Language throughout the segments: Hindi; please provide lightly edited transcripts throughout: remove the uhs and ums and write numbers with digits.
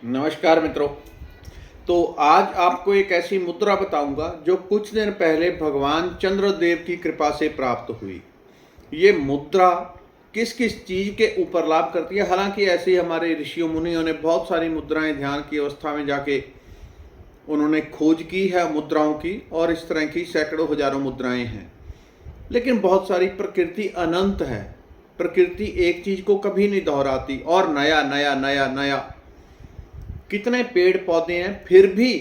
नमस्कार मित्रों। तो आज आपको एक ऐसी मुद्रा बताऊंगा जो कुछ दिन पहले भगवान चंद्रदेव की कृपा से प्राप्त हुई। ये मुद्रा किस किस चीज़ के ऊपर लाभ करती है। हालांकि ऐसे ही हमारे ऋषियों मुनियों ने बहुत सारी मुद्राएं ध्यान की अवस्था में जाके उन्होंने खोज की है मुद्राओं की, और इस तरह की सैकड़ों हजारों मुद्राएं हैं। लेकिन बहुत सारी प्रकृति अनंत है। प्रकृति एक चीज़ को कभी नहीं दोहराती, और नया नया नया नया कितने पेड़ पौधे हैं, फिर भी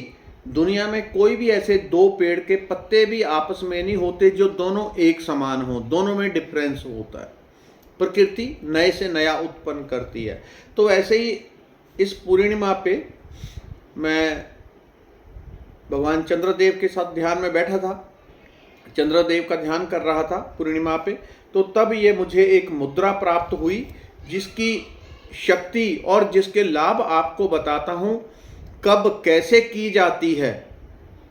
दुनिया में कोई भी ऐसे दो पेड़ के पत्ते भी आपस में नहीं होते जो दोनों एक समान हो, दोनों में डिफरेंस होता है। प्रकृति नए से नया उत्पन्न करती है। तो ऐसे ही इस पूर्णिमा पे मैं भगवान चंद्रदेव के साथ ध्यान में बैठा था, चंद्रदेव का ध्यान कर रहा था पूर्णिमा पे। तो तब ये मुझे एक मुद्रा प्राप्त हुई जिसकी शक्ति और जिसके लाभ आपको बताता हूँ। कब कैसे की जाती है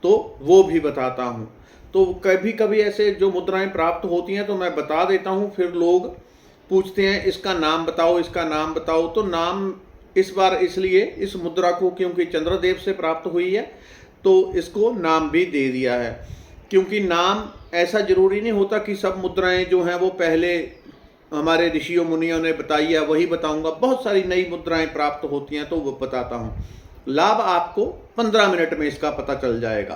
तो वो भी बताता हूँ। तो कभी कभी ऐसे जो मुद्राएं प्राप्त होती हैं तो मैं बता देता हूँ, फिर लोग पूछते हैं इसका नाम बताओ, इसका नाम बताओ। तो नाम इस बार इसलिए इस मुद्रा को क्योंकि चंद्रदेव से प्राप्त हुई है तो इसको नाम भी दे दिया है। क्योंकि नाम ऐसा जरूरी नहीं होता कि सब मुद्राएं जो हैं वो पहले हमारे ऋषियों मुनियों ने बताई है वही बताऊंगा। बहुत सारी नई मुद्राएं प्राप्त होती हैं तो वो बताता हूँ। लाभ आपको 15 मिनट में इसका पता चल जाएगा।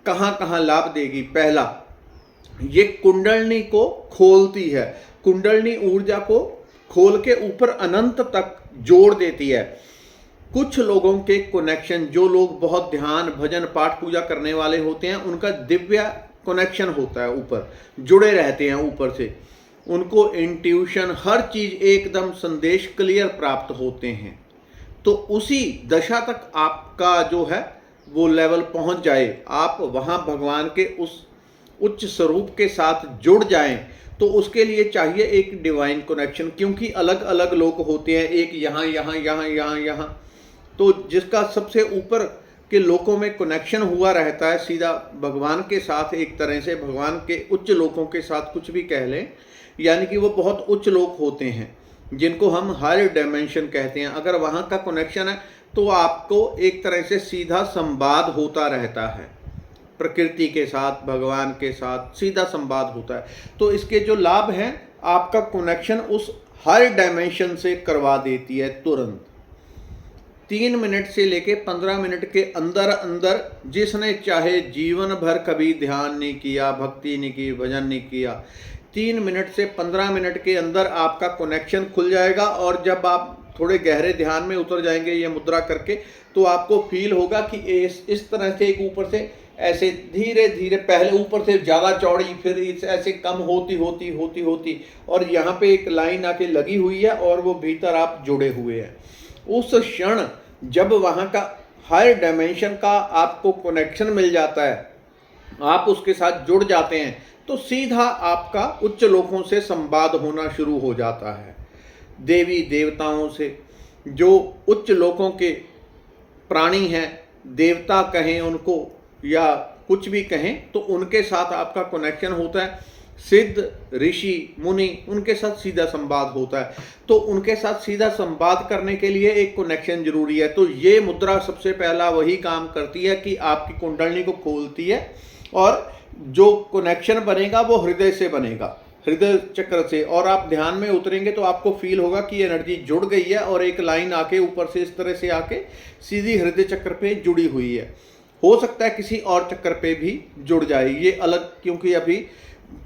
कहाँ कहाँ लाभ देगी। पहला, ये कुंडलनी को खोलती है। कुंडलनी ऊर्जा को खोल के ऊपर अनंत तक जोड़ देती है। कुछ लोगों के कनेक्शन, जो लोग बहुत ध्यान भजन पाठ पूजा करने वाले होते हैं, उनका दिव्य कनेक्शन होता है, ऊपर जुड़े रहते हैं ऊपर से। उनको इंट्यूशन, हर चीज एकदम संदेश क्लियर प्राप्त होते हैं। तो उसी दशा तक आपका जो है वो लेवल पहुंच जाए, आप वहां भगवान के उस उच्च स्वरूप के साथ जुड़ जाएं, तो उसके लिए चाहिए एक डिवाइन कनेक्शन। क्योंकि अलग अलग लोग होते हैं, एक यहाँ यहाँ यहाँ यहाँ यहाँ। तो जिसका सबसे ऊपर के लोकों में कनेक्शन हुआ रहता है सीधा भगवान के साथ, एक तरह से भगवान के उच्च लोकों के साथ कुछ भी कह लें, यानी कि वो बहुत उच्च लोक होते हैं जिनको हम हायर डायमेंशन कहते हैं। अगर वहाँ का कनेक्शन है तो आपको एक तरह से सीधा संवाद होता रहता है, प्रकृति के साथ भगवान के साथ सीधा संवाद होता है। तो इसके जो लाभ हैं, आपका कनेक्शन उस हायर डायमेंशन से करवा देती है तुरंत। 3 मिनट से लेके 15 मिनट के अंदर अंदर जिसने चाहे जीवन भर कभी ध्यान नहीं किया, भक्ति नहीं की, भजन नहीं किया, 3 मिनट से 15 मिनट के अंदर आपका कनेक्शन खुल जाएगा। और जब आप थोड़े गहरे ध्यान में उतर जाएंगे ये मुद्रा करके, तो आपको फील होगा कि इस तरह से एक ऊपर से ऐसे धीरे धीरे, पहले ऊपर से ज़्यादा चौड़ी, फिर ऐसे कम होती होती होती होती, और यहाँ पे एक लाइन आके लगी हुई है और वो भीतर आप जुड़े हुए हैं। उस क्षण जब वहाँ का हायर डायमेंशन का आपको कनेक्शन मिल जाता है, आप उसके साथ जुड़ जाते हैं, तो सीधा आपका उच्च लोकों से संवाद होना शुरू हो जाता है। देवी देवताओं से, जो उच्च लोकों के प्राणी हैं, देवता कहें उनको या कुछ भी कहें, तो उनके साथ आपका कनेक्शन होता है। सिद्ध ऋषि मुनि, उनके साथ सीधा संवाद होता है। तो उनके साथ सीधा संवाद करने के लिए एक कनेक्शन जरूरी है। तो ये मुद्रा सबसे पहला वही काम करती है कि आपकी कुंडलनी को खोलती है, और जो कनेक्शन बनेगा वो हृदय से बनेगा, हृदय चक्र से। और आप ध्यान में उतरेंगे तो आपको फील होगा कि एनर्जी जुड़ गई है, और एक लाइन आके ऊपर से इस तरह से आके सीधी हृदय चक्र पे जुड़ी हुई है। हो सकता है किसी और चक्र पे भी जुड़ जाए, ये अलग, क्योंकि अभी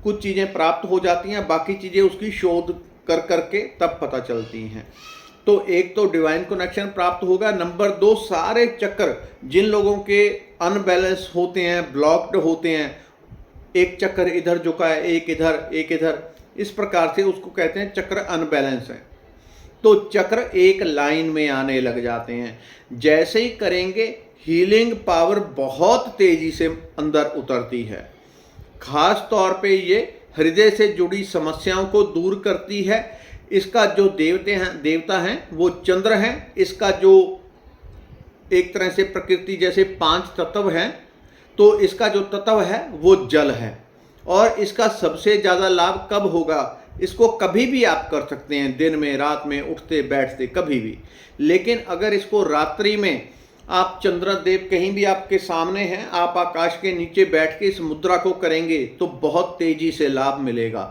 कुछ चीज़ें प्राप्त हो जाती हैं, बाकी चीज़ें उसकी शोध कर करके तब पता चलती हैं। तो एक तो डिवाइन कनेक्शन प्राप्त होगा। नंबर 2, सारे चक्र जिन लोगों के अनबैलेंस होते हैं, ब्लॉक्ड होते हैं, एक चक्र इधर झुका है, एक इधर एक इधर, इस प्रकार से उसको कहते हैं चक्र अनबैलेंस है। तो चक्र एक लाइन में आने लग जाते हैं। जैसे ही करेंगे, हीलिंग पावर बहुत तेजी से अंदर उतरती है। खास तौर पे ये हृदय से जुड़ी समस्याओं को दूर करती है। इसका जो देवता हैं वो चंद्र हैं। इसका जो एक तरह से प्रकृति जैसे 5 तत्व हैं, तो इसका जो तत्व है वो जल है। और इसका सबसे ज़्यादा लाभ कब होगा, इसको कभी भी आप कर सकते हैं, दिन में, रात में, उठते बैठते कभी भी। लेकिन अगर इसको रात्रि में आप चंद्रदेव कहीं भी आपके सामने हैं, आप आकाश के नीचे बैठ के इस मुद्रा को करेंगे तो बहुत तेजी से लाभ मिलेगा।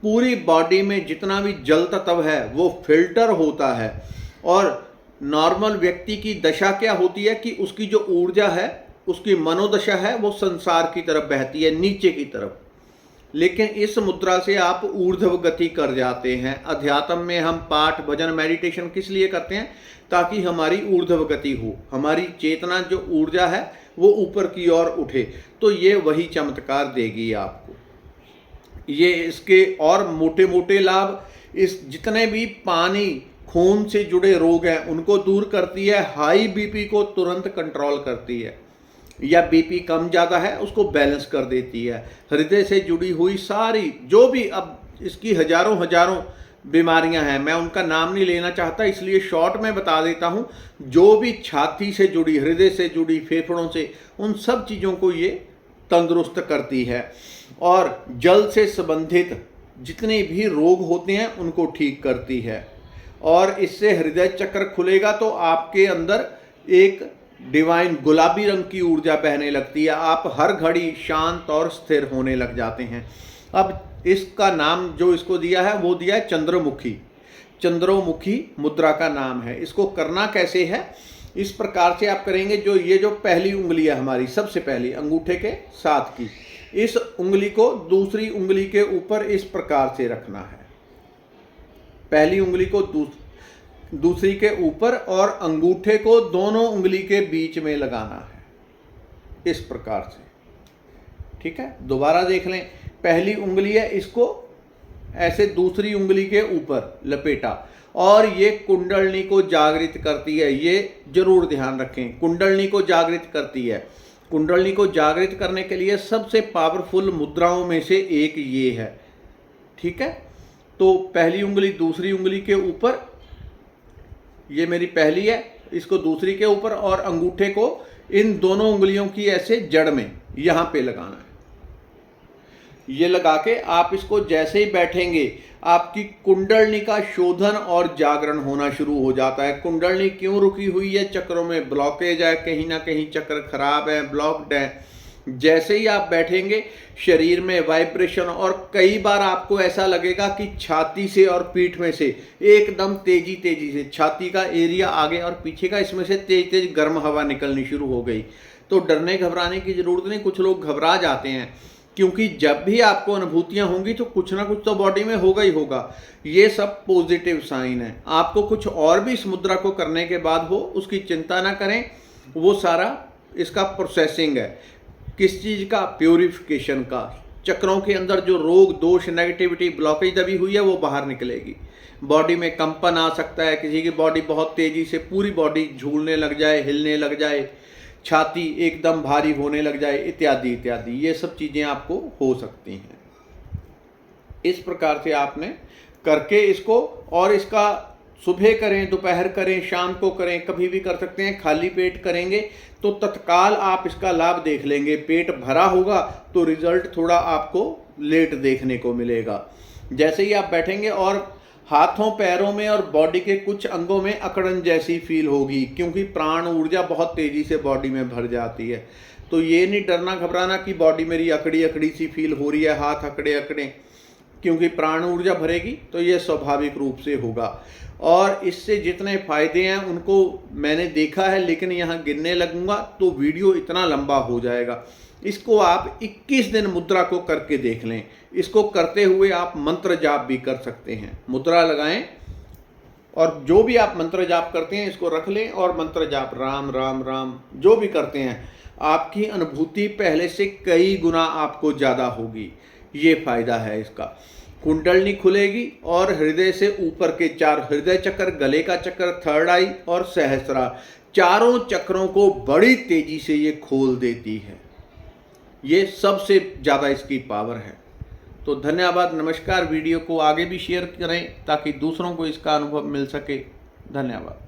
पूरी बॉडी में जितना भी जल तत्व है वो फिल्टर होता है। और नॉर्मल व्यक्ति की दशा क्या होती है कि उसकी जो ऊर्जा है, उसकी मनोदशा है, वो संसार की तरफ बहती है, नीचे की तरफ। लेकिन इस मुद्रा से आप ऊर्ध्व गति कर जाते हैं। अध्यात्म में हम पाठ, भजन, मेडिटेशन किस लिए करते हैं? ताकि हमारी ऊर्ध्व गति हो, हमारी चेतना जो ऊर्जा है वो ऊपर की ओर उठे। तो ये वही चमत्कार देगी आपको। ये इसके और मोटे मोटे लाभ, इस जितने भी पानी खून से जुड़े रोग हैं उनको दूर करती है। हाई बीपी को तुरंत कंट्रोल करती है, या बीपी कम ज़्यादा है उसको बैलेंस कर देती है। हृदय से जुड़ी हुई सारी जो भी, अब इसकी हजारों हजारों बीमारियां हैं, मैं उनका नाम नहीं लेना चाहता इसलिए शॉर्ट में बता देता हूं। जो भी छाती से जुड़ी, हृदय से जुड़ी, फेफड़ों से, उन सब चीज़ों को ये तंदुरुस्त करती है। और जल से संबंधित जितने भी रोग होते हैं उनको ठीक करती है। और इससे हृदय चक्र खुलेगा तो आपके अंदर एक डिवाइन गुलाबी रंग की ऊर्जा बहने लगती है। आप हर घड़ी शांत और स्थिर होने लग जाते हैं। अब इसका नाम जो इसको दिया है वो दिया है चंद्रमुखी। चंद्रमुखी मुद्रा का नाम है। इसको करना कैसे है? इस प्रकार से आप करेंगे। ये जो पहली उंगली है हमारी, सबसे पहली अंगूठे के साथ की, इस उंगली को दूसरी उंगली के ऊपर इस प्रकार से रखना है। पहली उंगली को दूसरी के ऊपर और अंगूठे को दोनों उंगली के बीच में लगाना है, इस प्रकार से। ठीक है, दोबारा देख लें। पहली उंगली है, इसको ऐसे दूसरी उंगली के ऊपर लपेटा, और ये कुंडलनी को जागृत करती है। ये जरूर ध्यान रखें, कुंडलनी को जागृत करती है। कुंडलनी को जागृत करने के लिए सबसे पावरफुल मुद्राओं में से एक ये है। ठीक है, तो पहली उंगली दूसरी उंगली के ऊपर, ये मेरी पहली है, इसको दूसरी के ऊपर, और अंगूठे को इन दोनों उंगलियों की ऐसे जड़ में यहाँ पे लगाना है। ये लगा के आप इसको जैसे ही बैठेंगे आपकी कुंडलनी का शोधन और जागरण होना शुरू हो जाता है। कुंडलनी क्यों रुकी हुई है? चक्रों में ब्लॉकेज है, कहीं ना कहीं चक्र खराब है, ब्लॉक्ड है। जैसे ही आप बैठेंगे शरीर में वाइब्रेशन, और कई बार आपको ऐसा लगेगा कि छाती से और पीठ में से एकदम तेजी से छाती का एरिया आगे और पीछे का, इसमें से तेज तेज गर्म हवा निकलनी शुरू हो गई। तो डरने घबराने की जरूरत नहीं। कुछ लोग घबरा जाते हैं, क्योंकि जब भी आपको अनुभूतियां होंगी तो कुछ ना कुछ तो बॉडी में होगा ही होगा। ये सब पॉजिटिव साइन है। आपको कुछ और भी इस मुद्रा को करने के बाद हो, उसकी चिंता ना करें। वो सारा इसका प्रोसेसिंग है। किस चीज़ का? प्योरिफिकेशन का। चक्रों के अंदर जो रोग, दोष, नेगेटिविटी, ब्लॉकेज दबी हुई है वो बाहर निकलेगी। बॉडी में कंपन आ सकता है, किसी की बॉडी बहुत तेज़ी से पूरी बॉडी झूलने लग जाए, हिलने लग जाए, छाती एकदम भारी होने लग जाए, इत्यादि इत्यादि। ये सब चीज़ें आपको हो सकती हैं। इस प्रकार से आपने करके इसको, और इसका सुबह करें, दोपहर करें, शाम को करें, कभी भी कर सकते हैं। खाली पेट करेंगे तो तत्काल आप इसका लाभ देख लेंगे। पेट भरा होगा तो रिजल्ट थोड़ा आपको लेट देखने को मिलेगा। जैसे ही आप बैठेंगे और हाथों, पैरों में और बॉडी के कुछ अंगों में अकड़न जैसी फील होगी, क्योंकि प्राण ऊर्जा बहुत तेज़ी से बॉडी में भर जाती है। तो ये नहीं डरना घबराना कि बॉडी मेरी अकड़ी अकड़ी सी फील हो रही है, हाथ अकड़े अकड़े, क्योंकि प्राण ऊर्जा भरेगी तो ये स्वाभाविक रूप से होगा। और इससे जितने फायदे हैं उनको मैंने देखा है, लेकिन यहाँ गिनने लगूंगा तो वीडियो इतना लंबा हो जाएगा। इसको आप 21 दिन मुद्रा को करके देख लें। इसको करते हुए आप मंत्र जाप भी कर सकते हैं। मुद्रा लगाएं और जो भी आप मंत्र जाप करते हैं इसको रख लें, और मंत्र जाप राम राम राम जो भी करते हैं, आपकी अनुभूति पहले से कई गुना आपको ज़्यादा होगी। ये फायदा है इसका। कुंडलनी खुलेगी और हृदय से ऊपर के 4 हृदय चक्र, गले का चक्र, थर्ड आई और सहस्त्रार, चारों चक्रों को बड़ी तेजी से ये खोल देती है। ये सबसे ज़्यादा इसकी पावर है। तो धन्यवाद, नमस्कार। वीडियो को आगे भी शेयर करें ताकि दूसरों को इसका अनुभव मिल सके। धन्यवाद।